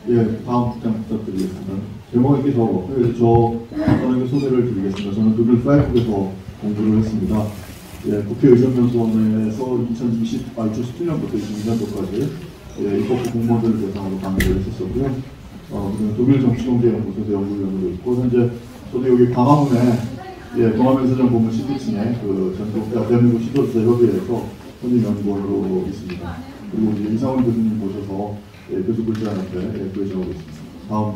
예, 다음 장 부탁드리겠습니다. 제목이 이렇게 적어. 그래서 저 간단하게 소개를 드리겠습니다. 저는 독일 프라이burg에서 공부를 했습니다. 예, 국회의전면소원에서 2017년부터 22년도까지 예, 입법부 공무원들을 대상으로 강의를 했었고요. 독일 정치경제연구소에서 연구위원으로 있고, 현재 저도 여기 광화문에 예, 동아면세점 시티층에 그 전국 대한민국 시도지사 협의회에서 현임 연구원으로 있습니다. 그리고 이제 이상훈 교수님 모셔서 예, 교수 불제하는데 예, 구해주고 있습니다. 다음.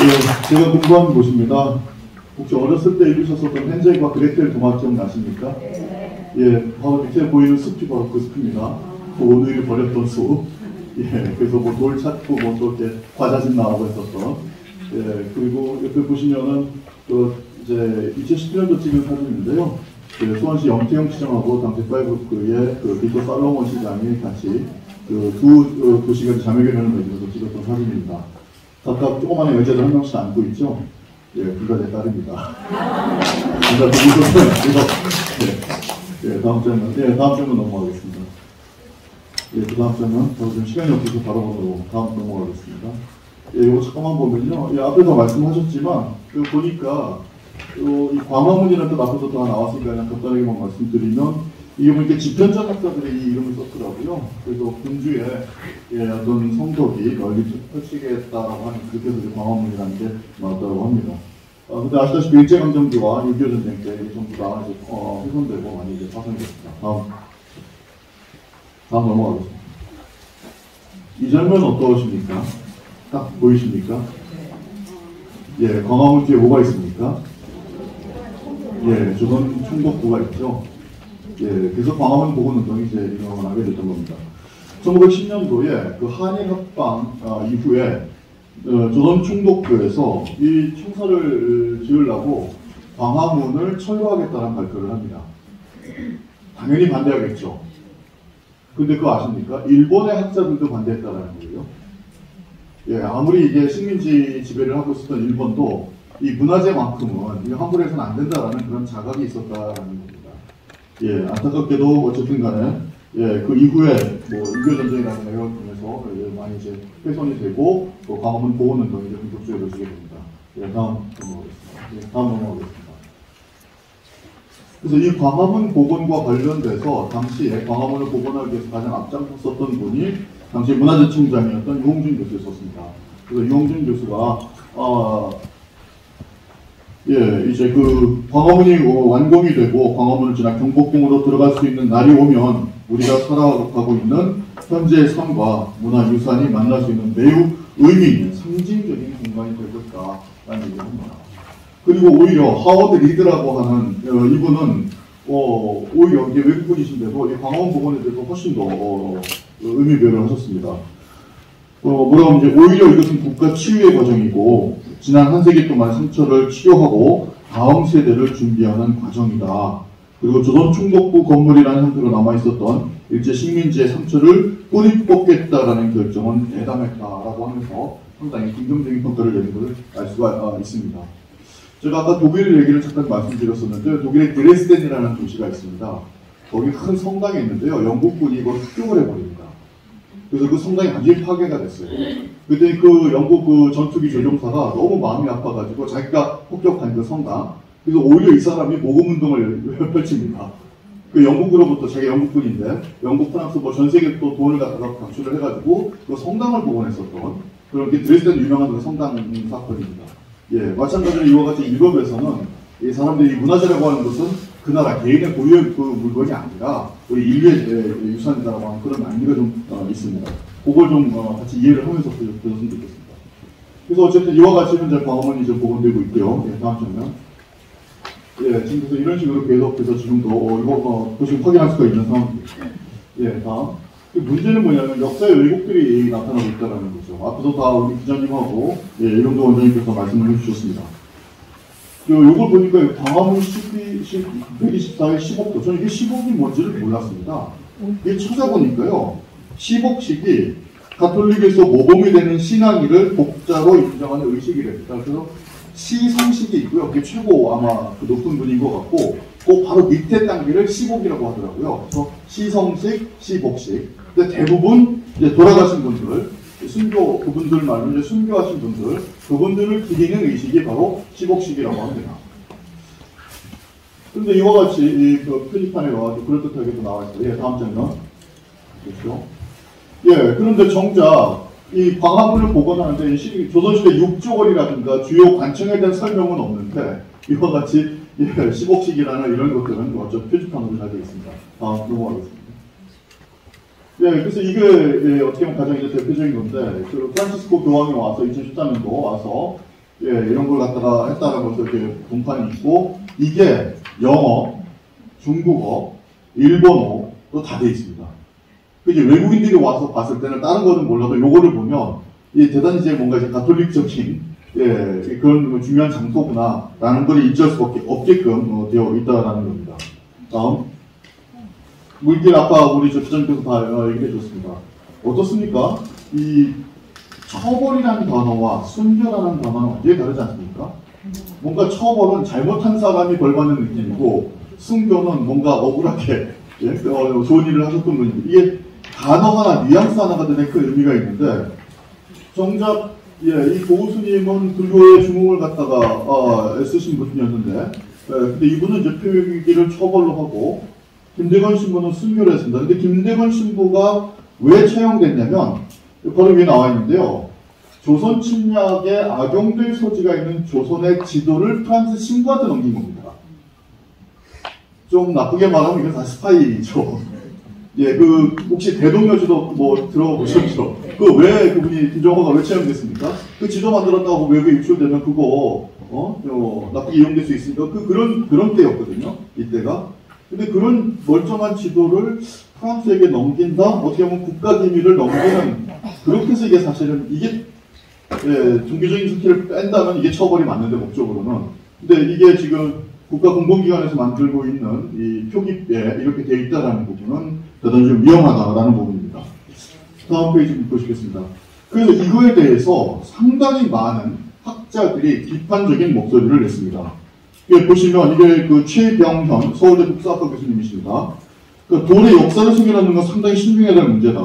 예, 제가 공부한 곳입니다. 혹시 어렸을 때 읽으셨었던 헨젤과 그레텔 동화 기억나십니까? 예, 바로 밑에 보이는 숲이 바로 그 숲입니다. 그 오누이를 버렸던 숲. 예, 그래서 뭐 돌 찾고 뭐 저렇게 과자집 나오고 했었던. 예, 그리고 옆에 보시면은 그 이제 2017년도 찍은 사진인데요. 그 수원시 영태영 시장하고 당시 프라이burg의 그 비터 살로몬 시장이 같이 그 두 도시가 자매결연을 맺으면서 찍었던 사진입니다. 각각 조그마한 여자들 한 명씩 안고 있죠. 예, 그가 제 딸입니다. 진짜 예, 다음 장면 넘어가겠습니다. 예, 그 다음 장면, 저 지금 시간이 없어서 바로 다음 넘어가겠습니다. 예, 이거 잠깐만 보면요. 예, 앞에서 말씀하셨지만, 보니까, 이 광화문이라는 뜻 앞에서 다 나왔으니까 그냥 간단하게만 말씀드리면, 이게 보니까 집현전 학자들이 이 이름을 썼더라고요. 그래서 군주의 예, 어떤 성덕이 널리 펼치겠다라고 하는, 그렇게 해서 광화문이라는 게 나왔다고 합니다. 근데 아시다시피 일제강점기와 6.25 전쟁 때 전부 다 이제, 훼손되고 많이 이제 파손이 됐습니다. 다음 넘어가겠습니다. 이 장면 어떠십니까? 딱 보이십니까? 예, 광화문 뒤에 뭐가 있습니까? 예, 조선 총독부가 있죠. 예, 그래서 광화문 보건운동이 이제 일어나게 됐던 겁니다. 1910년도에 그 한일 합방 이후에 조선 총독부에서 이 청사를 지으려고 광화문을 철거하겠다는 발표를 합니다. 당연히 반대하겠죠. 근데 그거 아십니까? 일본의 학자들도 반대했다는 거예요. 예, 아무리 이게 식민지 지배를 하고 있었던 일본도 이 문화재만큼은 함부로 해서는 안 된다라는 그런 자각이 있었다라는 겁니다. 예, 안타깝게도 어쨌든 간에 예, 그 이후에 뭐 6.25 전쟁이라는 내용을 통해서 예, 많이 이제 훼손이 되고 또 광화문 보호운동이 이제 본격적으로지게 됩니다. 예, 다음 넘어가겠습니다. 예, 다음 넘어가겠습니다. 그래서 이 광화문 복원과 관련돼서 당시에 광화문을 복원하기 위해서 가장 앞장섰던 분이 당시 문화재청장이었던 유홍준 교수였습니다. 그래서 유홍준 교수가 예, 이제 그 광화문이 완공이 되고 광화문을 지나 경복궁으로 들어갈 수 있는 날이 오면 우리가 살아가고 있는 현재의 삶과 문화유산이 만날 수 있는 매우 의미 있는 상징적인 공간이 될 것이다라는 얘기를 합니다. 그리고 오히려 하워드 리드라고 하는 이분은 오히려 이게 외국분이신데도 이 광화문 복원에 대해서 훨씬 더 의미부여를 하셨습니다. 뭐라고 하면 이제 오히려 이것은 국가 치유의 과정이고 지난 한 세기 동안 상처를 치료하고 다음 세대를 준비하는 과정이다. 그리고 조선 총독부 건물이라는 형태로 남아있었던 일제 식민지의 상처를 뿌리 뽑겠다라는 결정은 대담했다라고 하면서 상당히 긍정적인 평가를 내린 것을 알 수가 있습니다. 제가 아까 독일 얘기를 잠깐 말씀드렸었는데 독일의 드레스덴이라는 도시가 있습니다. 거기 큰 성당이 있는데요. 영국군이 이걸 습격을 해버립니다. 그래서 그 성당이 완전히 파괴가 됐어요. 그때 그 영국 그 전투기 조종사가 너무 마음이 아파가지고 자기가 폭격한 그 성당, 그래서 오히려 이 사람이 모금운동을 펼칩니다. 그 영국으로부터 자기 영국군인데 영국, 프랑스 뭐 전 세계 또 돈을 갖다가 각출을 해가지고 그 성당을 복원했었던 그런 게 드레스덴 유명한 그 성당 사건입니다. 예, 마찬가지로 이와 같이 유럽에서는 이 사람들이 문화재라고 하는 것은 그 나라 개인의 고유의 그 물건이 아니라 우리 인류의 유산이라고 하는 그런 의미가 좀 있습니다. 그걸 좀 같이 이해를 하면서 보셨으면 좋겠습니다. 그래서 어쨌든 이와 같이 현재 광화문이 이제 복원되고 있고요. 예, 다음 장면. 예, 지금 그래서 이런 식으로 계속해서 지금도 이거 보시면 확인할 수가 있는 상황입니다. 예, 다음. 문제는 뭐냐면 역사의 왜곡들이 나타나고 있다는 거죠. 앞에서 다 우리 기자님하고 예, 이런도 원장님께서 말씀을 해주셨습니다. 요걸 보니까 광화문 124의 10억도 저는 이게 10억이 뭔지를 몰랐습니다. 이게 찾아보니까요 10억씩이 가톨릭에서 모범이 되는 신앙일을 복자로 인정하는 의식이랍니다. 그래서 시성식이 있고요. 그게 최고 아마 그 높은 분인 것 같고 그 바로 밑에 단계를 10억이라고 하더라고요. 그래서 시성식, 10억씩 근데 대부분 이제 돌아가신 분들, 순교 그분들 말로 이제 순교하신 분들, 그분들을 기리는 의식이 바로 시복식이라고 합니다. 그런데 이와 같이 그 표지판에 와가지고 그럴듯하게도 나와 있어요. 예, 다음 장면. 그렇죠. 예, 그런데 정작 이 광화문을 복원하는데 조선시대 6조걸이라든가 주요 관청에 대한 설명은 없는데 이와 같이 예, 시복식이라는 이런 것들은 어차피 표지판으로 잘 되어 있습니다. 다음 넘어가겠습니다. 예, 그래서 이게 예, 어떻게 보면 가장 이제 대표적인 건데 그 프란시스코 교황이 와서 2013년도 와서 예, 이런 걸 갖다가 했다는 것을 이렇게 동판이 있고 이게 영어, 중국어, 일본어도 다 되어 있습니다. 이제 외국인들이 와서 봤을 때는 다른 거는 몰라도 요거를 보면 이 대단히 이제 뭔가 이제 가톨릭적인 예, 그런 중요한 장소구나라는 걸 인지할 수밖에 없게끔 되어 있다라는 겁니다. 다음. 물길 아까 우리 저 기자님께서 다 얘기해 줬습니다. 어떻습니까? 이 처벌이라는 단어와 순교라는 단어는 완전히 다르지 않습니까? 뭔가 처벌은 잘못한 사람이 벌받는 느낌이고 순교는 뭔가 억울하게 예? 좋은 일을 하셨던 분인데 이게 단어 하나, 뉘앙스 하나가 되게 큰 의미가 있는데 정작 예, 이 고우스님은 불교의 중흥을 갖다가 쓰신 분이었는데 근데 이분은 이제 표기를 처벌로 하고 김대건 신부는 순교를 했습니다. 근데 김대건 신부가 왜 처형됐냐면 바로 위에 나와 있는데요. 조선 침략에 악용될 소지가 있는 조선의 지도를 프랑스 신부한테 넘긴 겁니다. 좀 나쁘게 말하면 이건 다 스파이죠. 예, 그 혹시 대동여지도 뭐 들어보셨죠? 그 왜 그분이 김정호가 왜 처형됐습니까? 그 지도 만들었다고 외국에 유출되면 그거 나쁘게 이용될 수 있으니까 그런 때였거든요. 이때가. 근데 그런 멀쩡한 지도를 프랑스에게 넘긴다? 어떻게 보면 국가기밀을 넘기는 그렇게 해서 이게 사실은 이게 예, 종교적인 스킬을 뺀다면 이게 처벌이 맞는데 목적으로는 근데 이게 지금 국가 공공기관에서 만들고 있는 이 표기에 이렇게 되어 있다는 부분은 대단히 좀 위험하다라는 부분입니다. 다음 페이지 보시겠습니다. 그래서 이거에 대해서 상당히 많은 학자들이 비판적인 목소리를 냈습니다. 보시면 이게 그 최병현 서울대 국사학과 교수님이십니다. 그 돌의 역사를 소개하는 건 상당히 신중해야 될 문제다.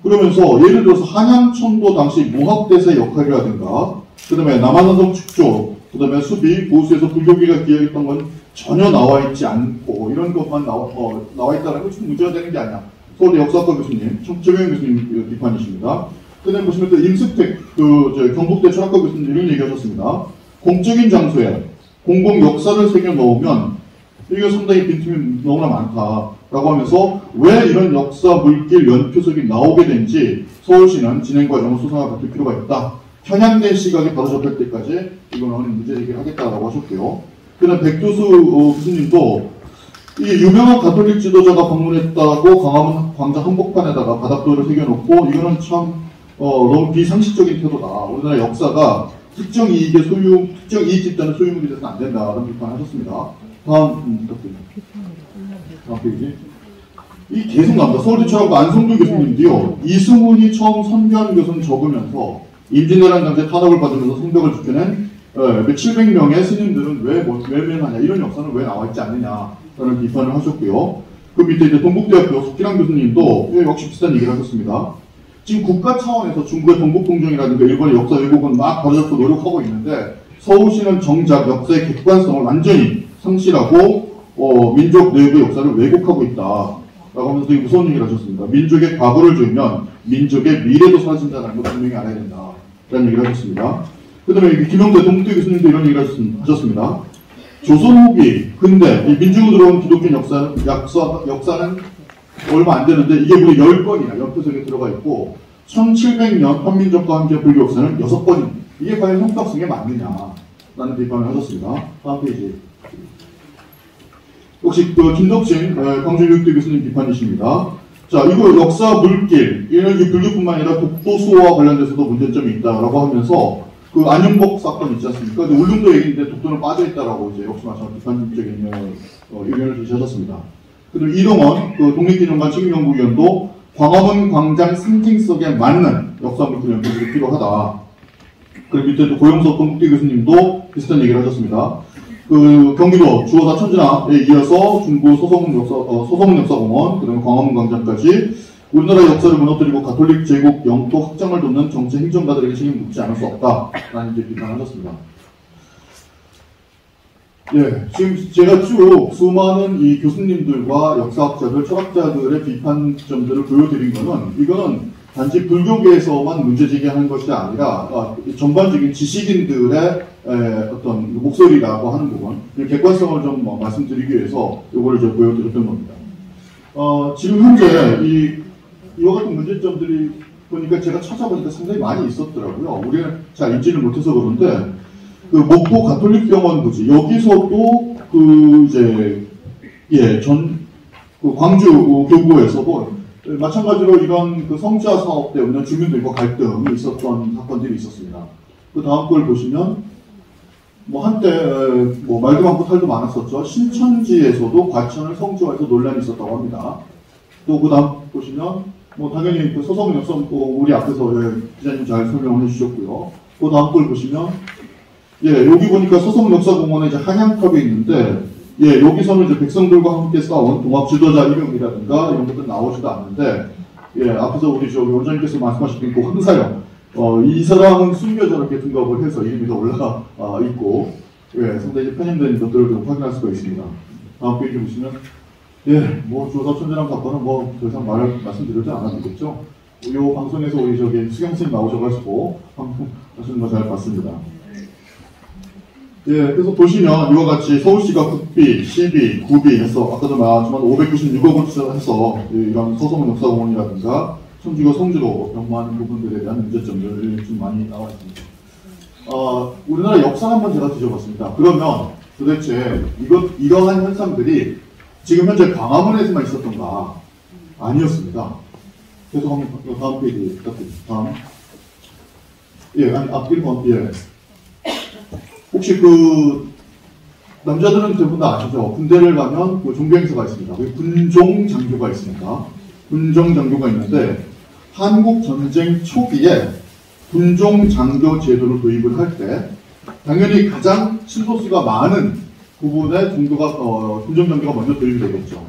그러면서 예를 들어서 한양천도 당시 모학대사의 역할이라든가 그 다음에 남한산성 축조 그 다음에 수비, 보수에서 불교기가 기여했던 건 전혀 나와 있지 않고 이런 것만 나와 있다는 건 좀 문제가 되는 게 아니야. 서울대 역사학과 교수님, 최병현 교수님 비판이십니다. 그 다음에 보시면 또 임숙택 경북대 철학과 교수님 이런 얘기 하셨습니다. 공적인 장소에 공공 역사를 새겨 넣으면 이게 상당히 빈틈이 너무나 많다라고 하면서 왜 이런 역사 물길 연표석이 나오게 된지 서울시는 진행 과정을 수상하게 받을 필요가 있다. 편향된 시각이 바로 잡힐 때까지 이거는 문제 제기를 하겠다라고 하셨고요. 그다음 백두수 교수님도 이게 유명한 가톨릭 지도자가 방문했다고 광화문 광장 한복판에다가 바닥도를 새겨놓고 이거는 참 너무 비상식적인 태도다. 우리나라 역사가 특정 이익 집단의 소유물이 돼서는 안 된다라는 비판을 하셨습니다. 다음 페이지. 이 계속 나옵니다. 서울대 철학과 안성도 교수님도요. 이승훈이 처음 선교하는 교수는 적으면서 임진왜란 당시에 탄압을 받으면서 성벽을 지켜낸 700명의 스님들은 왜 외면하냐 이런 역사는 왜 나와 있지 않느냐라는 비판을 하셨고요. 그 밑에 이제 동국대학교 석기랑 교수님도 역시 비슷한 얘기를 하셨습니다. 지금 국가 차원에서 중국의 동북공정이라든가 일본의 역사 왜곡은 막 바로잡고 노력하고 있는데 서울시는 정작 역사의 객관성을 완전히 상실하고 민족 내부의 역사를 왜곡하고 있다. 라고 하면서 되게 무서운 얘기를 하셨습니다. 민족의 과거를 주면 민족의 미래도 사라진다는 걸 분명히 알아야 된다. 라는 얘기를 하셨습니다. 그 다음에 김영대 동국대 교수님도 이런 얘기를 하셨습니다. 조선 후기, 근데 이 민중으로 들어온 기독교 역사는 얼마 안 되는데 이게 무려 10건이나 연표석에 들어가 있고 1700년 한민족과 함께 불교 역사는 6건입니다. 이게 과연 형평성에 맞느냐라는 비판을 하셨습니다. 다음 페이지. 역시 김덕진 광주교육대 교수님 비판이십니다. 자, 이거 역사 물길 이런 게 불교뿐만 아니라 독도수호와 관련돼서도 문제점이 있다라고 하면서 그 안윤복 사건 있지 않습니까? 울릉도 얘기인데 독도는 빠져 있다라고 이제 역시 마찬가지 비판적인 의견을 제시하셨습니다. 그리고 이동원 독립기념관 책임연구위원도 광화문 광장 상징성에 맞는 역사 물길 연구가 필요하다. 그리고 밑에 또 고영석 동국대 교수님도 비슷한 얘기를 하셨습니다. 그 경기도 주호사 천진항에 이어서 중부 소성문 역사공원, 그다음에 광화문 광장까지 우리나라 역사를 무너뜨리고 가톨릭 제국 영토 확장을 돕는 정치 행정가들에게 책임을 묻지 않을 수 없다라는 이제 비판하셨습니다. 예, 지금 제가 쭉 수많은 이 교수님들과 역사학자들, 철학자들의 비판점들을 보여드린 거는 이거는 단지 불교계에서만 문제제기하는 것이 아니라 전반적인 지식인들의 어떤 목소리라고 하는 부분, 객관성을 좀 말씀드리기 위해서 이거를 좀 보여드렸던 겁니다. 지금 현재 이와 같은 문제점들이 보니까 제가 찾아보니까 상당히 많이 있었더라고요. 우리는 잘 읽지를 못해서 그런데 그 목포 가톨릭병원 부지 여기서도 그 광주 교구에서도 마찬가지로 이런 그 성지화 사업 때문에 주민들과 갈등이 있었던 사건들이 있었습니다. 그 다음 걸 보시면 한때 말도 많고 탈도 많았었죠. 신천지에서도 과천을 성지화해서 논란이 있었다고 합니다. 또 그 다음 보시면 당연히 그 서성 역사 우리 앞에서 기자님 잘 설명을 해주셨고요. 그 다음 걸 보시면 여기 보니까 서성역사공원에 이제 한양탑이 있는데, 여기서는 이제 백성들과 함께 싸운 동학 지도자 이름이라든가 이런 것들 나오지도 않는데, 앞에서 우리 원장님께서 말씀하신 그 황사영, 이 사람은 숨겨 저렇게 등갑을 해서 이름이 더 올라가 있고, 상당히 편향된 것들을 확인할 수가 있습니다. 다음 페이지 보시면, 조사천재랑 사건은 더 이상 말씀드리지 않아도 되겠죠. 이 방송에서 우리 수경쌤 나오셔가지고 하시는 거 잘 봤습니다. 그래서 보시면 이와 같이 서울시가 국비, 시비, 구비 해서 아까도 말했지만 596억을 투자해서 이런 서성 역사공원이라든가 청주가 성주로 변모하는 부분들에 대한 문제점들이 좀 많이 나와 있습니다. 우리나라 역사 한번 제가 뒤져봤습니다. 그러면 도대체 이러한 현상들이 지금 현재 광화문에서만 있었던가? 아니었습니다. 죄송합니다. 다음 페이지 부탁드립니다. 다음. 1번. 혹시 남자들은 대부분 다 아시죠? 군대를 가면 종교행사가 있습니다. 군종장교가 있습니다. 군종장교가 있는데, 한국 전쟁 초기에 군종장교 제도를 도입을 할 때, 당연히 가장 신도수가 많은 부분의 군종장교가 먼저 도입이 되겠죠.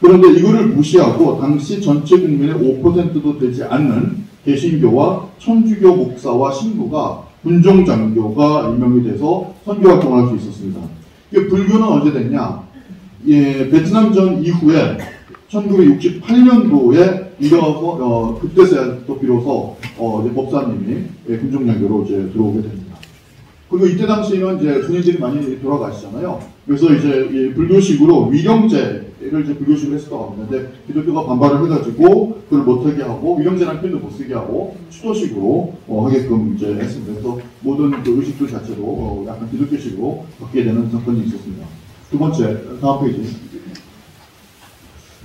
그런데 이거를 무시하고, 당시 전체 국민의 5%도 되지 않는 개신교와 천주교 목사와 신부가 군종장교가 임명이 돼서 선교활동을 할 수 있었습니다. 불교는 언제 됐냐? 베트남전 이후에 1968년도에 이어서 그때서야 또 비로소 법사님이 군종장교로 들어오게 됩니다. 그리고 이때 당시에는 이제 군인들이 많이 돌아가시잖아요. 그래서 이제 불교식으로 위령제를 이제 불교식으로 했었다고 합니다. 근데 기독교가 반발을 해가지고 그걸 못하게 하고 위령제라는 표현도 못 쓰게 하고 추도식으로 하게끔 이제 했습니다. 그래서 모든 그 의식들 자체도 약간 기독교식으로 바뀌게 되는 사건이 있었습니다. 두 번째, 다음 페이지.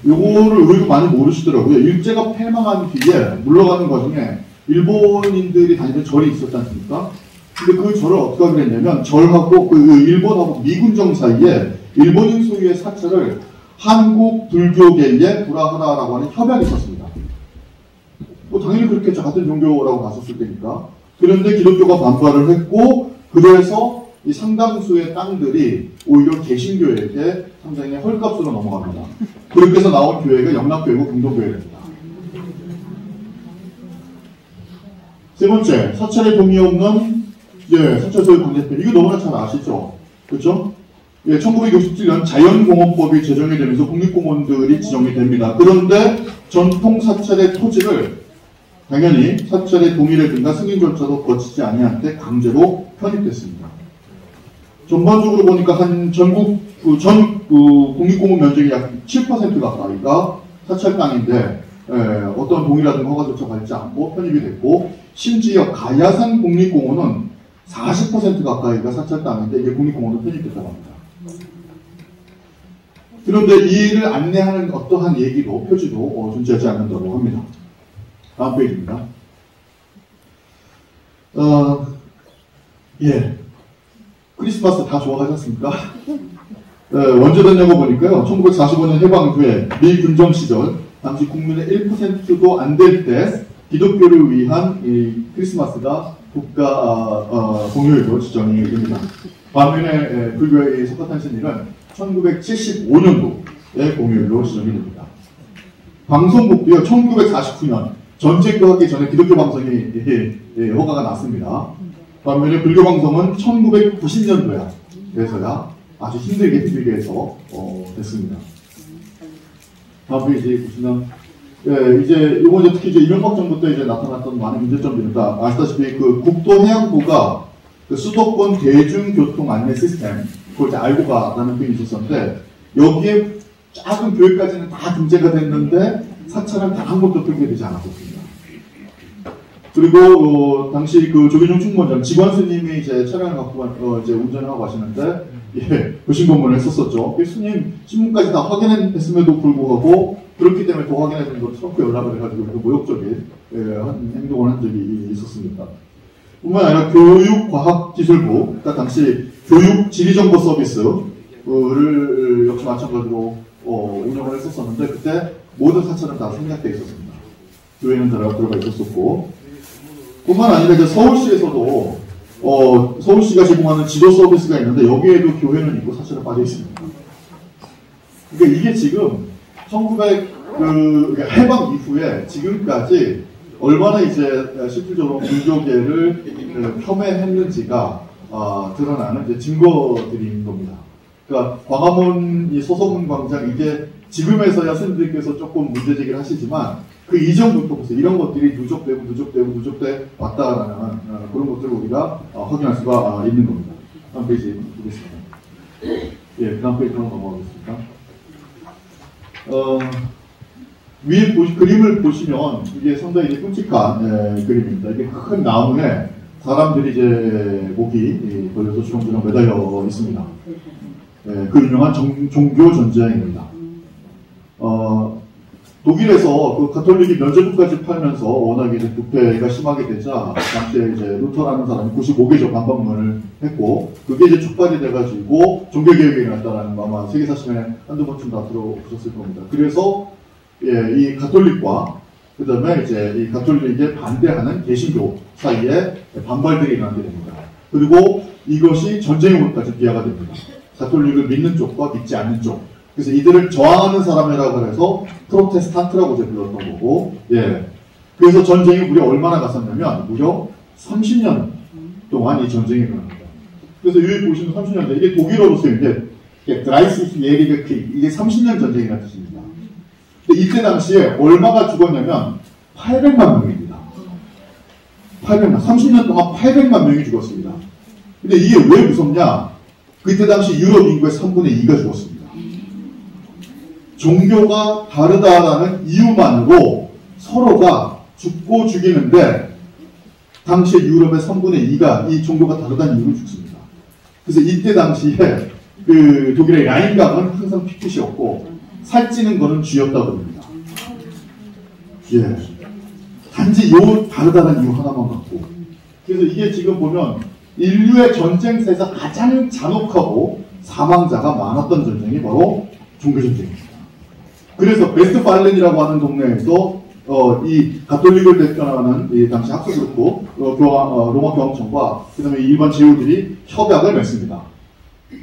요거를 우리도 많이 모르시더라고요. 일제가 패망한 뒤에 물러가는 과정에 일본인들이 다니던 절이 있었지 않습니까? 근데 그 절을 어떻게 하게 됐냐면, 절하고 일본하고 미군정 사이에 일본인 소유의 사찰을 한국 불교계에 불화하라라고 하는 협약이 있었습니다. 당연히 그렇게 같은 종교라고 봤었을 테니까. 그런데 기독교가 반발을 했고, 그래서 이 상당수의 땅들이 오히려 개신교에게 상당히 헐값으로 넘어갑니다. 그렇게 해서 나온 교회가 영락교회고 공동교회입니다. 세 번째, 사찰에 동의 없는 사찰 소유 관계편. 이거 너무나 잘 아시죠? 그렇죠? 1967년 자연공원법이 제정이 되면서 국립공원들이 지정이 됩니다. 그런데 전통 사찰의 토지를 당연히 사찰의 동의라든가 승인 절차도 거치지 아니한 때 강제로 편입됐습니다. 전반적으로 보니까 전국 국립공원 면적의 약 7% 가까이가 사찰 땅인데 어떤 동의라든가 허가조차 받지 않고 편입이 됐고, 심지어 가야산 국립공원은 40% 가까이가 사찰 땅인데 이게 국립공원으로 편입됐다고 합니다. 그런데 이 일을 안내하는 어떠한 얘기도 표지도 존재하지 않는다고 합니다. 다음 페이지입니다. 크리스마스 다 좋아하지 않습니까? 언제 됐냐고 보니까요. 1945년 해방 후에 미 군정 시절 당시 국민의 1%도 안 될 때 기독교를 위한 이 크리스마스가 국가 공휴일로 지정이 됩니다. 반면에 불교의 석가탄신일은 1975년도에 공휴일로 지정이 됩니다. 방송국도요, 1949년 전쟁도 하기 전에 기독교 방송이 허가가 났습니다. 반면에 불교 방송은 1990년도야. 그래서야 아주 힘들게 해서 됐습니다. 다음 페이지 보시면, 예, 이제 이번 특히 이제 이명박 정부 때 이제 나타났던 많은 문제점들입니다. 아시다시피 그 국토해양부가 그 수도권 대중교통 안내 시스템, 그걸 이제 알고 가라는 표현이 있었는데, 여기에 작은 교회까지는 다 등재가 됐는데 사찰은 단 한 번도 등재되지 않았습니다. 그리고 당시 그 조계종 충무원장 직원 스님이 이제 차량을 갖고 이제 운전을 하고 가시는데, 예, 부신검문을 했었었죠. 스님 신문까지 다 확인했음에도 불구하고 그렇기 때문에 더 확인해 준 걸 트럼프 연락을 해가지고 그 모욕적인 한 행동을 한 적이 있었습니다. 뿐만 아니라 교육과학기술부, 그러니까 당시 교육지리정보서비스를 역시 마찬가지로 운영을 했었었는데, 그때 모든 사찰은 다 생략되어 있었습니다. 교회는 들어가 있었었고, 뿐만 아니라 이제 서울시에서도 서울시가 제공하는 지도 서비스가 있는데 여기에도 교회는 있고 사찰은 빠져 있습니다. 그러니까 이게 지금 1900 해방 이후에 지금까지 얼마나 이제 실질적으로 불교계를 폄훼했는지가 드러나는 이제 증거들인 겁니다. 그러니까 광화문 이 소서문 광장, 이게 지금에서야 스님들께서 조금 문제제기를 하시지만 그 이전부터 보세요. 이런 것들이 누적돼 왔다라는 그런 것들을 우리가 확인할 수가 있는 겁니다. 다음 페이지 보겠습니다. 예, 다음 페이지로 넘어가겠습니다. 위에 그림을 보시면 이게 상당히 끔찍한 그림입니다. 이게 큰 나무에 사람들이 이제 목이 걸려서 주렁주렁 매달려 있습니다. 그 유명한 종교 전쟁입니다. 독일에서 그 가톨릭이 면제부까지 팔면서 워낙 이제 부패가 심하게 되자 당시에 이제 루터라는 사람이 95개조 반박문을 했고, 그게 이제 촉발이 돼가지고 종교개혁이 일어났다라는 거 아마 세계사시간에 한두 번쯤 다 들어보셨을 겁니다. 그래서 예, 이 가톨릭과 그 다음에 이제 이 가톨릭에 반대하는 개신교 사이에 반발들이 일어나게 됩니다. 그리고 이것이 전쟁으로까지 비화가 됩니다. 가톨릭을 믿는 쪽과 믿지 않는 쪽. 그래서 이들을 저항하는 사람이라고 해서 프로테스탄트라고 이제 불렀던 거고, 예. 그래서 전쟁이 무려 얼마나 갔었냐면, 무려 30년 동안 이 전쟁이 일어납니다. 그래서 여기 보시면 30년 전, 이게 독일어로 쓰이는데, 드라이시히 예리게 크릭, 이게 30년 전쟁이라는 뜻입니다. 근데 이때 당시에 얼마가 죽었냐면, 800만 명입니다. 800만, 30년 동안 800만 명이 죽었습니다. 근데 이게 왜 무섭냐? 그때 당시 유럽 인구의 3분의 2가 죽었습니다. 종교가 다르다라는 이유만으로 서로가 죽고 죽이는데, 당시에 유럽의 3분의 2가 이 종교가 다르다는 이유로 죽습니다. 그래서 이때 당시에 그 독일의 라인강은 항상 피켓이었고, 살찌는 거는 쥐였다고 합니다. 예. 단지 요 다르다는 이유 하나만 갖고. 그래서 이게 지금 보면 인류의 전쟁사에서 가장 잔혹하고 사망자가 많았던 전쟁이 바로 종교전쟁입니다. 그래서 베스트팔렌이라고 하는 동네에서 이 가톨릭을 대표하는 이 당시 학술그룹 로마 교황청과 그다음에 일반 제후들이 협약을 맺습니다.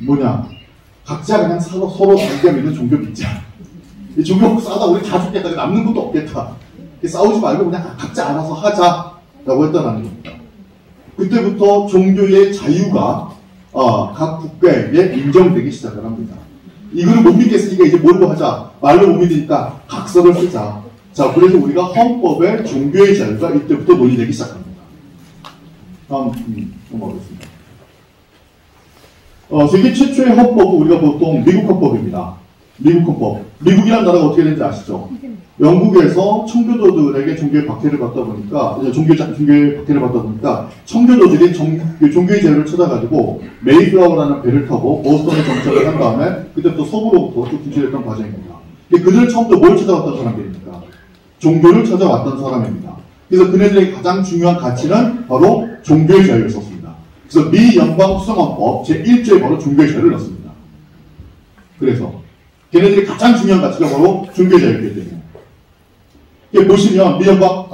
뭐냐? 각자 그냥 서로 자기가 믿는 종교 믿자. 이 종교 싸우다 우리 다 죽겠다. 남는 것도 없겠다. 싸우지 말고 그냥 각자 알아서 하자라고 했다는 겁니다. 그때부터 종교의 자유가 각 국가에게 인정되기 시작을 합니다. 이거를 못 믿겠으니까 이제 뭘로 하자. 말로 못 믿으니까 각서를 쓰자. 자, 그래서 우리가 헌법에 종교의 자유가 이때부터 논의되기 시작합니다. 다음 넘어가겠습니다. 세계 최초의 헌법은 우리가 보통 미국 헌법입니다. 미국 헌법. 미국이라는 나라가 어떻게 되는지 아시죠? 영국에서 청교도들에게 종교의 박해를 받다 보니까, 종교의 박해를 받다 보니까, 청교도들이 종교의 자유를 찾아가지고, 메이플라워라는 배를 타고 보스턴에 정착을 한 다음에, 그때부터 서부로부터 쭉 진출했던 과정입니다. 그들은 처음부터 뭘 찾아왔던 사람들입니까? 종교를 찾아왔던 사람입니다. 그래서 그네들의 가장 중요한 가치는 바로 종교의 자유였었습니다. 그래서 미 연방 수정헌법 제1조에 바로 종교의 자유를 넣습니다. 그래서, 걔네들이 가장 중요한 가치가 바로 종교의 자유이기 때문에. 보시면 미연방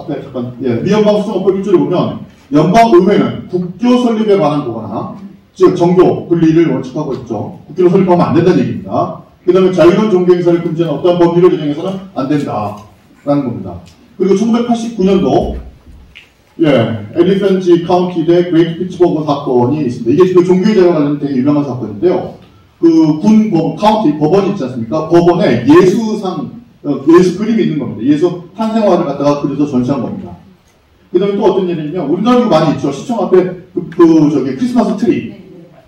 수정헌법 1조를 보면 연방의회는 국교 설립에 관한 거거나 즉 정교 분리를 원칙하고 있죠. 국교를 설립하면 안 된다는 얘기입니다. 그 다음에 자유로운 종교 행사를 금지하는 어떠한 법률을 제정해서는 안 된다. 겁니다. 그리고 1989년도 엘리펀트 카운티 대 그레이트 피츠버그 사건이 있습니다. 이게 그 종교의 자유와 관련된 되게 유명한 사건인데요. 그 군 카운티 법원이 있지 않습니까? 법원에 예수 그림이 있는 겁니다. 예수 탄생화를 갖다가 그려서 전시한 겁니다. 그 다음에 또 어떤 일이냐면, 우리나라도 많이 있죠. 시청 앞에 저기 크리스마스 트리.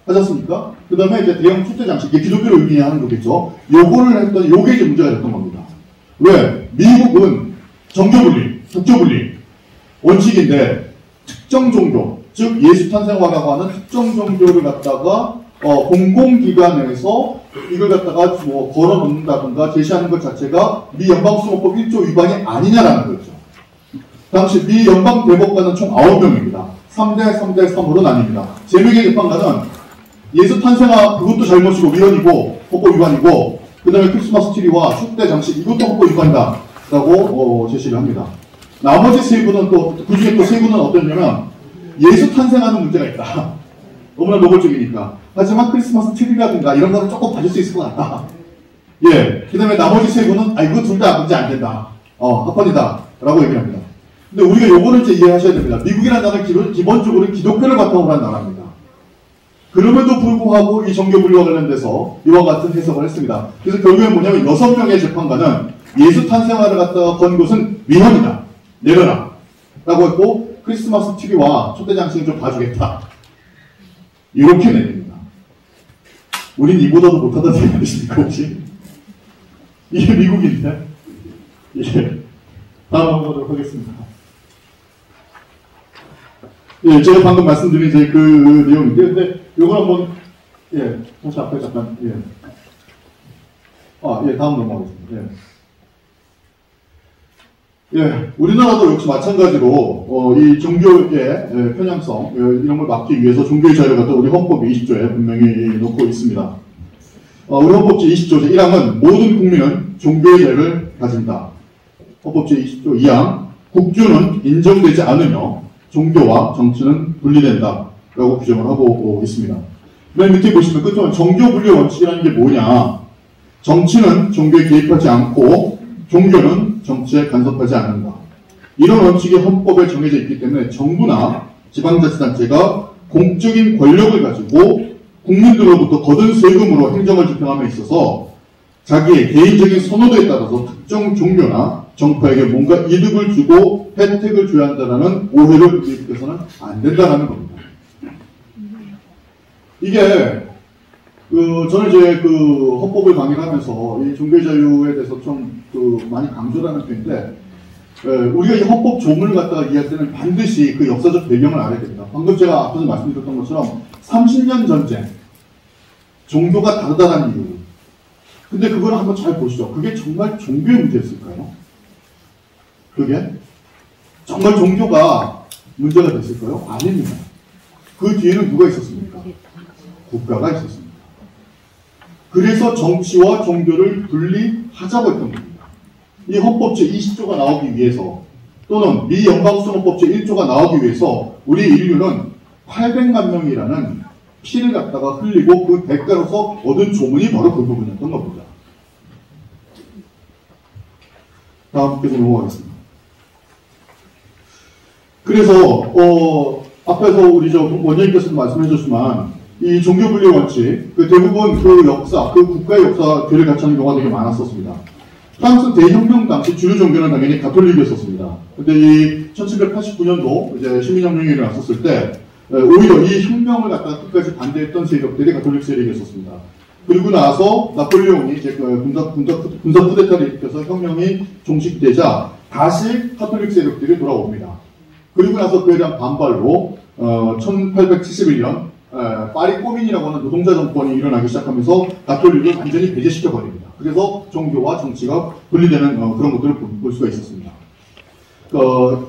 하지 않습니까? 그 다음에 이제 대형 촛대 장식, 이게 기독교를 의미하는 거겠죠. 요거를 했더니, 요게 이제 문제가 됐던 겁니다. 왜? 미국은 정교분리, 국교분리 원칙인데, 특정 종교, 즉 예수 탄생화라고 하는 특정 종교를 갖다가 공공기관에서 이걸 갖다가 뭐 걸어놓는다든가 제시하는 것 자체가 미 연방수호법 1조 위반이 아니냐라는 거죠. 당시 미 연방 대법관은 총 9명입니다. 3대 3대 3으로 나뉩니다. 3명의 재판관은 예수 탄생화 그것도 잘못이고 위헌이고 헌법 위반이고, 그 다음에 크리스마스 트리와 촛대 장식 이것도 헌법 위반이다 라고 제시를 합니다. 나머지 3분은 또, 그 중에 또 3분은 어떠냐면 예수 탄생하는 문제가 있다. 너무나 노골적이니까. 하지만 크리스마스 트리라든가 이런 거는 조금 봐줄 수 있을 것 같다. 그 다음에 나머지 3분은 이거 둘 다 문제 안 된다. 합헌이다 라고 얘기를 합니다. 근데 우리가 요거를 이제 이해하셔야 됩니다. 미국이라는 나라는 기본적으로 기독교를 바탕으로 한 나라입니다. 그럼에도 불구하고 이 종교분리와 관련돼서 이와 같은 해석을 했습니다. 그래서 결국엔 뭐냐면 6명의 재판관은 예수 탄생화를 갖다가 건 것은 위헌이다. 내려라. 라고 했고, 크리스마스 트리와 촛대 장식은 좀 봐주겠다. 이렇게 내립니다. 우린 이보다도 못하다는 얘기 아니십니까, 혹시? 이게 미국인데? 다음 한번 보도록 하겠습니다. 제가 방금 말씀드린 그 내용인데, 근데 요걸 한번, 다시 앞에 잠깐, 다음 넘어가겠습니다. 우리나라도 역시 마찬가지로, 이 종교의 편향성, 이런 걸 막기 위해서 종교의 자유를 갖다 우리 헌법 20조에 분명히 놓고 있습니다. 우리 헌법 제20조 제1항은 모든 국민은 종교의 자유를 가진다. 헌법 제20조 2항, 국교는 인정되지 않으며 종교와 정치는 분리된다. 라고 규정을 하고 있습니다. 맨 밑에 보시면 끝으로 정교분리 원칙이라는 게 뭐냐. 정치는 종교에 개입하지 않고 종교는 정치에 간섭하지 않는다. 이런 원칙이 헌법에 정해져 있기 때문에 정부나 지방자치단체가 공적인 권력을 가지고 국민들로부터 거둔 세금으로 행정을 집행함에 있어서 자기의 개인적인 선호도에 따라서 특정 종교나 정파에게 뭔가 이득을 주고 혜택을 줘야 한다는 오해를 유입해서는 안 된다는 겁니다. 이게 저는 이제 헌법을 강의를 하면서 이 종교의 자유에 대해서 좀 많이 강조를 하는 편인데, 우리가 이 헌법 조문을 갖다가 이해할 때는 반드시 그 역사적 배경을 알아야 됩니다. 방금 제가 앞에서 말씀드렸던 것처럼 30년 전쟁, 종교가 다르다는 이유. 근데 그걸 한번 잘 보시죠. 그게 정말 종교의 문제였을까요? 그게 정말 종교가 문제가 됐을까요? 아닙니다. 그 뒤에는 누가 있었습니까? 국가가 있었습니다. 그래서 정치와 종교를 분리하자고 했던 겁니다. 이 헌법 제20조가 나오기 위해서, 또는 미 연방수호법 제1조가 나오기 위해서 우리 인류는 800만 명이라는 피를 갖다가 흘리고 그 대가로서 얻은 조문이 바로 그 부분이었던 겁니다. 다음 페이지 넘어가겠습니다. 그래서 앞에서 우리 원장님께서도 말씀해 주셨지만 이 종교분리 원칙, 대부분 그 역사, 그 국가의 역사를 같이 하는 경우가 되게 많았었습니다. 프랑스 대혁명 당시 주류 종교는 당연히 가톨릭이었었습니다. 근데 이 1789년도 이제 시민혁명이 일어났었을 때 오히려 이 혁명을 갖다가 끝까지 반대했던 세력들이 가톨릭 세력이었었습니다. 그리고 나서 나폴레옹이 이제 군사 쿠데타를 일으켜서 혁명이 종식되자 다시 가톨릭 세력들이 돌아옵니다. 그리고 나서 그에 대한 반발로 1871년 파리 꼬민이라고 하는 노동자 정권이 일어나기 시작하면서 가톨릭을 완전히 배제시켜 버립니다. 그래서 종교와 정치가 분리되는 그런 것들을 볼 수가 있었습니다.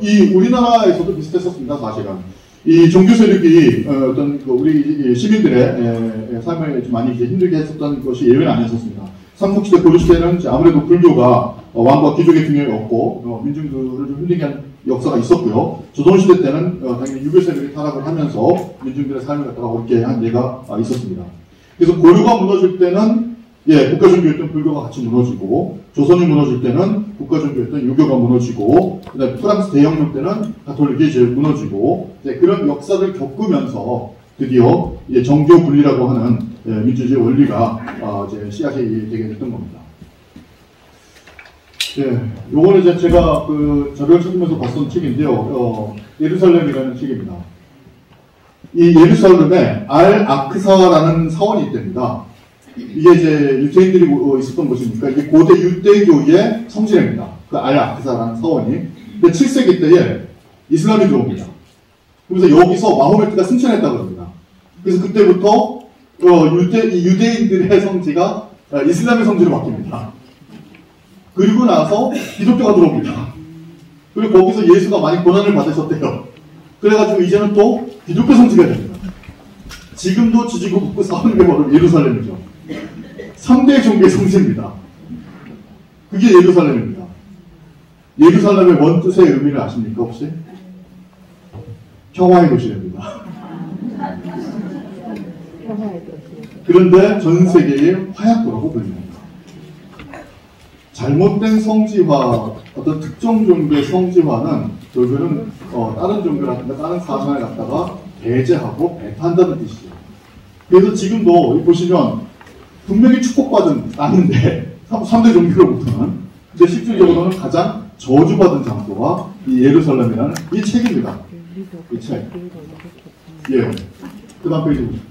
이 우리나라에서도 비슷했었습니다. 사실은 이 종교 세력이 어떤 우리 시민들의 삶을 좀 많이 이제 힘들게 했었던 것이 예외는 아니었습니다. 삼국시대 고려시대는 아무래도 불교가 왕과 귀족의 균형이 없고 민중들을 좀 힘들게 한 역사가 있었고요. 조선시대 때는 당연히 유교 세력이 타락을 하면서 민중들의 삶을 갖다가 어렵게 한 예가 있었습니다. 그래서 고려가 무너질 때는 국가종교였던 불교가 같이 무너지고, 조선이 무너질 때는 국가종교였던 유교가 무너지고, 그다음에 프랑스 대혁명 때는 가톨릭이 이제 무너지고, 이제 그런 역사를 겪으면서 드디어 이제 정교 분리라고 하는 민주주의 원리가 이제 씨앗이 되게 됐던 겁니다. 요거는 이제 제가 그 자료를 찾으면서 봤던 책인데요. 예루살렘이라는 책입니다. 이 예루살렘에 알-아크사라는 사원이 있답니다. 이게 이제 유대인들이 있었던 곳이니까 이게 고대 유대교의 성지입니다. 그 알-아크사라는 사원이. 근데 7세기 때에 이슬람이 들어옵니다. 그래서 여기서 마호메트가 승천했다고 합니다. 그래서 그때부터 유대인들의 성지가 이슬람의 성지로 바뀝니다. 그리고 나서 기독교가 들어옵니다. 그리고 거기서 예수가 많이 고난을 받으셨대요. 그래가지고 이제는 또 기독교 성지가 됩니다. 지금도 지지고 볶고 싸우는 게 바로 예루살렘이죠. 3대 종교의 성지입니다. 그게 예루살렘입니다. 예루살렘의 원뜻의 의미를 아십니까 혹시? 평화의 도시랍니다. 그런데 전 세계의 화약고라고 불립니다. 잘못된 성지화, 어떤 특정 종교의 성지화는 결국은 다른 종교라든가 다른 사상을 갖다가 배제하고 배타한다는 뜻이죠. 그래서 지금도 보시면 분명히 축복받은 땅인데 3대 종교로부터는, 근데 실질적으로는 가장 저주받은 장소가 이 예루살렘이라는 이 책입니다. 이 책. 그 다음 페이지 보시죠.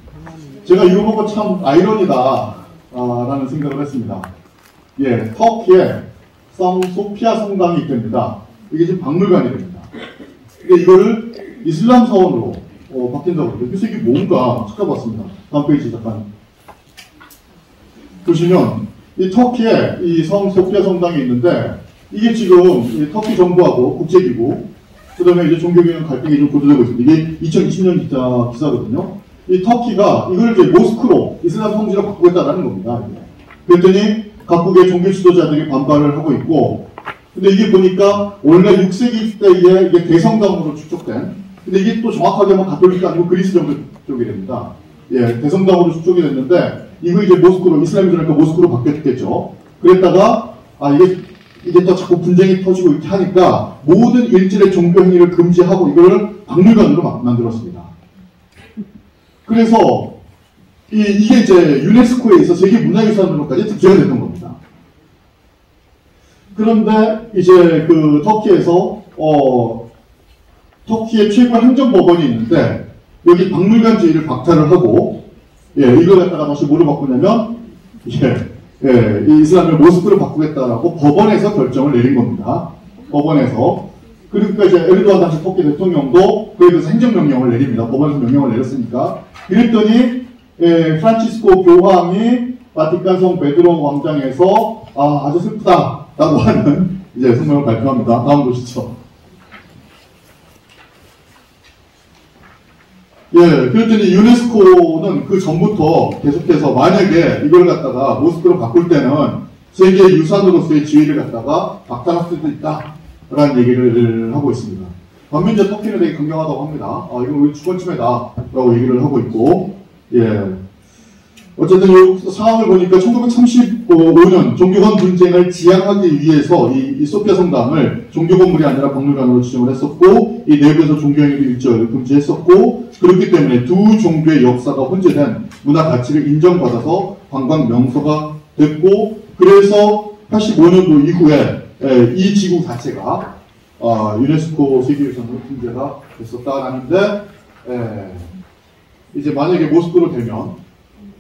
제가 이거 보고 참 아이러니다 라는 생각을 했습니다. 터키에 소피아 성당이 있답니다. 이게 지금 박물관이 됩니다. 이거를 이슬람 사원으로 바뀐다고 합니다. 그래서 이게 뭔가 찾아봤습니다. 다음 페이지 잠깐 보시면 이 터키에 이 소피아 성당이 있는데, 이게 지금 이 터키 정부하고 국제기구, 그 다음에 이제 종교개혁 갈등이 좀 고조되고 있습니다. 이게 2020년 기사거든요. 이 터키가 이걸 이제 모스크로 이슬람 성지로 바꾸겠다라는 겁니다. 그랬더니 각국의 종교 지도자들이 반발을 하고 있고, 근데 이게 보니까 원래 6세기 때에 이게 대성당으로 추측된, 근데 이게 또 정확하게 하면 가톨릭이 아니고 그리스 정도 쪽이 됩니다. 대성당으로 추측이 됐는데, 이거 이제 모스크로, 이슬람이 그러니까 모스크로 바뀌었겠죠. 그랬다가, 이게 또 자꾸 분쟁이 터지고 이렇게 하니까 모든 일질의 종교 행위를 금지하고 이거를 박물관으로 만들었습니다. 그래서 이게 이제 유네스코에서 세계 문화유산으로까지 등재가 됐던 겁니다. 그런데 이제 그 터키에서 터키의 최고 행정법원이 있는데, 여기 박물관주의를 박탈을 하고, 이걸 갖다가 다시 뭐로 바꾸냐면 이 이슬람을 모스크로 바꾸겠다라고 법원에서 결정을 내린 겁니다. 법원에서. 그러니까 이제 에르도안 당시 터키 대통령도 그에 대해서 행정명령을 내립니다. 법원에서 명령을 내렸으니까. 그랬더니 프란치스코 교황이 바티칸성 베드로 광장에서 아주 슬프다라고 하는 이제 성명을 발표합니다. 다음 보시죠. 그랬더니 유네스코는 그 전부터 계속해서 만약에 이걸 갖다가 모스크로 바꿀 때는 세계 유산으로서의 지위를 갖다가 박탈할 수도 있다라는 얘기를 하고 있습니다. 반면 이제 터키는 되게 강경하다고 합니다. 이건 우리 주권침해다라고 얘기를 하고 있고, 어쨌든 이 상황을 보니까 1935년 종교권 분쟁을 지향하기 위해서 이 소피아 성당을 종교 건물이 아니라 박물관으로 지정을 했었고, 이 내부에서 종교행위를 일절 금지했었고, 그렇기 때문에 두 종교의 역사가 혼재된 문화 가치를 인정받아서 관광 명소가 됐고, 그래서 85년도 이후에 이 지구 자체가 유네스코 세계유산으로 등재가 됐었다라는데, 이제 만약에 모스크로 되면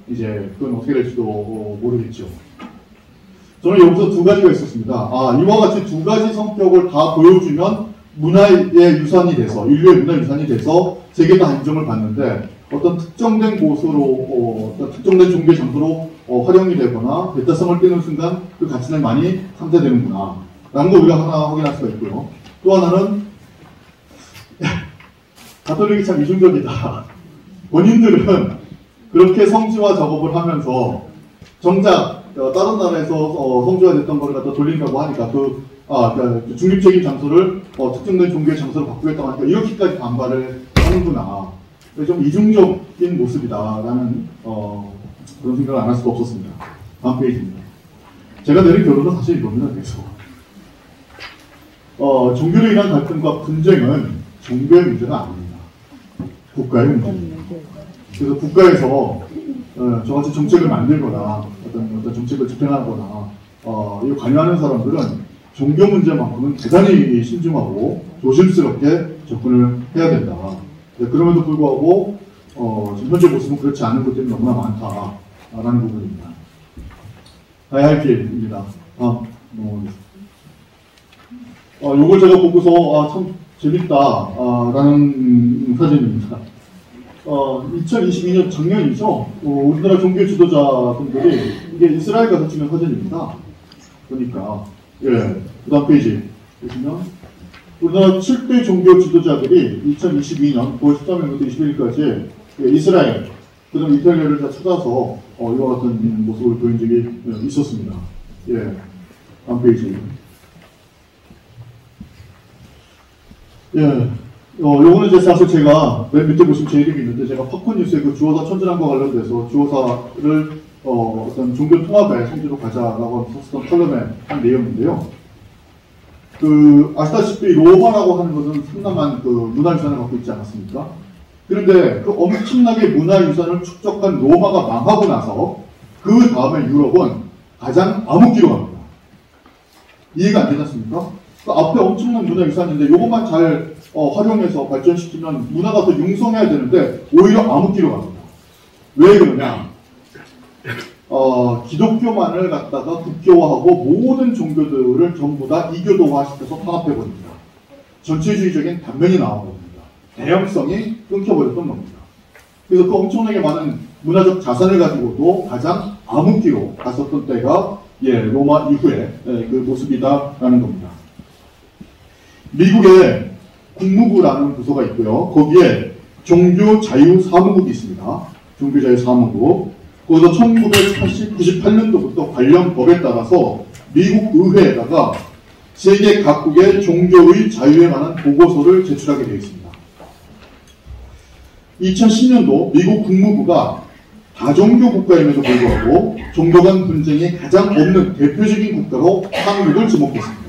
이제 그건 어떻게 될지도 모르겠죠. 저는 여기서 두 가지가 있었습니다. 이와 같이 두 가지 성격을 다 보여주면 문화의 유산이 돼서, 인류의 문화 유산이 돼서 세계 다 인정을 받는데, 어떤 특정된 곳으로, 어떤 특정된 종교 장소로 활용이 되거나 대타성을 띄는 순간 그 가치는 많이 상쇄되는구나 라는 거 우리가 하나 확인할 수가 있고요. 또 하나는 가톨릭이 참 이중적이다. 본인들은 그렇게 성지화 작업을 하면서 정작 다른 나라에서 성지화됐던 거를 갖다 돌린다고 하니까 그 중립적인 장소를 특정된 종교의 장소로 바꾸겠다고 하니까 이렇게까지 반발을 하는구나. 좀 이중적인 모습이다라는 그런 생각을 안 할 수가 없었습니다. 다음 페이지입니다. 제가 내린 결론은 사실 이겁니다. 계속. 종교로 인한 갈등과 분쟁은 종교의 문제가 아닙니다. 국가의 문제입니다. 그래서 국가에서 저같이 정책을 만들거나 어떤 정책을 집행하거나 이 관여하는 사람들은 종교 문제만큼은 대단히 신중하고 조심스럽게 접근을 해야 된다. 그럼에도 불구하고 지금 현재 모습은 그렇지 않은 것들이 너무나 많다라는 부분입니다. 가야 할 길입니다. 요걸 제가 보고서 참 재밌다라는 사진입니다. 2022년 작년이죠. 우리나라 종교 지도자분들이 이게 이스라엘 가서 찍은 사진입니다. 보니까 그 다음 페이지 보시면 우리나라 7대 종교 지도자들이 2022년 9월 13일부터 21일까지 이스라엘, 그 다음 이탈리아를 다 찾아서 이와 같은 모습을 보인 적이 있었습니다. 다음 페이지. 요거는 이제 사실 제가 맨 밑에 보시면 제 이름이 있는데 제가 팝콘 뉴스의 그 주어사 천지랑과 관련돼서 주어사를 어떤 종교 통합의 성지로 가자라고 썼던 컬럼에 한 내용인데요. 아시다시피 로마라고 하는 것은 상당한 문화유산을 갖고 있지 않았습니까? 그런데 그 엄청나게 문화유산을 축적한 로마가 망하고 나서 그 다음에 유럽은 가장 암흑기로 갑니다. 이해가 안 되지 않습니까? 그 앞에 엄청난 문화유산인데 이것만 잘 활용해서 발전시키면 문화가 더 융성해야 되는데 오히려 암흑기로 갑니다. 왜 그러냐? 기독교만을 갖다가 국교화하고 모든 종교들을 전부 다 이교도화시켜서 탄압해버립니다. 전체주의적인 단면이 나와버립니다. 대형성이 끊겨버렸던 겁니다. 그래서 그 엄청나게 많은 문화적 자산을 가지고도 가장 암흑기로 갔었던 때가 로마 이후에 그 모습이다라는 겁니다. 미국에 국무부라는 부서가 있고요. 거기에 종교자유사무국이 있습니다. 종교자유사무국. 거기서 1998년도부터 관련 법에 따라서 미국 의회에다가 세계 각국의 종교의 자유에 관한 보고서를 제출하게 되어 있습니다. 2010년도 미국 국무부가 다종교 국가임에도 불구하고 종교 간 분쟁이 가장 없는 대표적인 국가로 한국을 지목했습니다.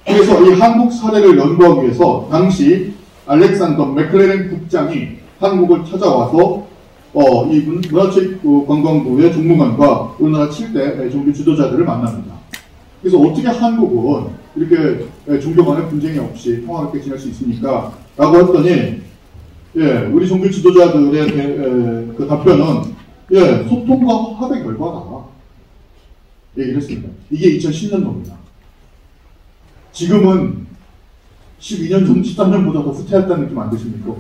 그래서 이 한국 사례를 연구하기 위해서 당시 알렉산더 맥클레렌 국장이 한국을 찾아와서 이분 문화체육관광부의 종무관과 우리나라 7대 종교 지도자들을 만납니다. 그래서 어떻게 한국은 이렇게 종교 간의 분쟁이 없이 평화롭게 지낼 수 있습니까? 라고 했더니 우리 종교 지도자들의 그 답변은 소통과 화합의 결과다 얘기를 했습니다. 이게 2010년도입니다. 지금은 12년 전, 13년보다 더 후퇴했다는 느낌 안 드십니까?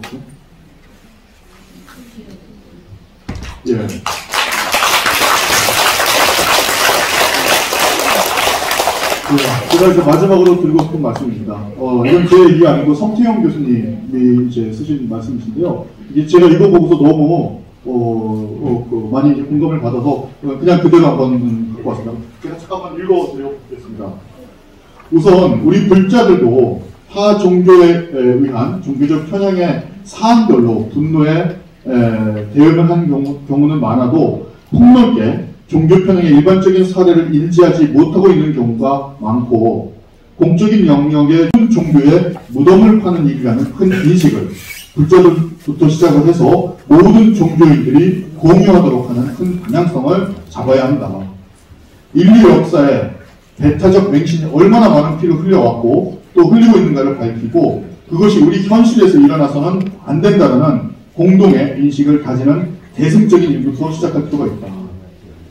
제가 이제 마지막으로 드리고 싶은 말씀입니다. 이건 제 얘기 아니고 성태영 교수님이 이제 쓰신 말씀이신데요. 이게 제가 이거 보고서 너무 많이 공감을 받아서 그냥 그대로 한번 갖고 왔습니다. 제가 잠깐만 읽어드리겠습니다. 우선 우리 불자들도 타 종교에 의한 종교적 편향의 사안별로 분노에 대응을 한 경우는 많아도 폭넓게 종교 편향의 일반적인 사례를 인지하지 못하고 있는 경우가 많고 공적인 영역의 종교에 무덤을 파는 일이라는 큰 인식을 불자들부터 시작을 해서 모든 종교인들이 공유하도록 하는 큰 방향성을 잡아야 한다. 인류 역사에 배타적 맹신이 얼마나 많은 피를 흘려왔고 또 흘리고 있는가를 밝히고 그것이 우리 현실에서 일어나서는 안 된다는 공동의 인식을 가지는 대승적인 일부터 시작할 필요가 있다.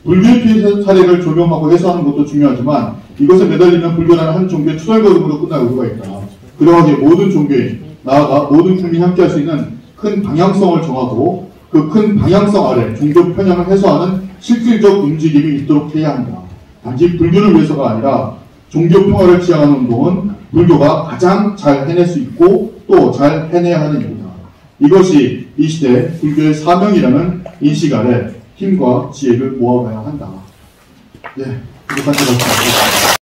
불교의 피해 사례를 조명하고 해소하는 것도 중요하지만 이것에 매달리면 불교라는 한 종교의 투덜거림으로 끝날 의도가 있다. 그러하기에 모든 종교인, 나아가 모든 국민이 함께할 수 있는 큰 방향성을 정하고 그 큰 방향성 아래 종교 편향을 해소하는 실질적 움직임이 있도록 해야 한다. 단지 불교를 위해서가 아니라 종교 평화를 지향하는 운동은 불교가 가장 잘 해낼 수 있고 또 잘 해내야 하는 일이다. 이것이 이 시대 불교의 사명이라는 인식 아래 힘과 지혜를 모아가야 한다. 부족한 것 같습니다.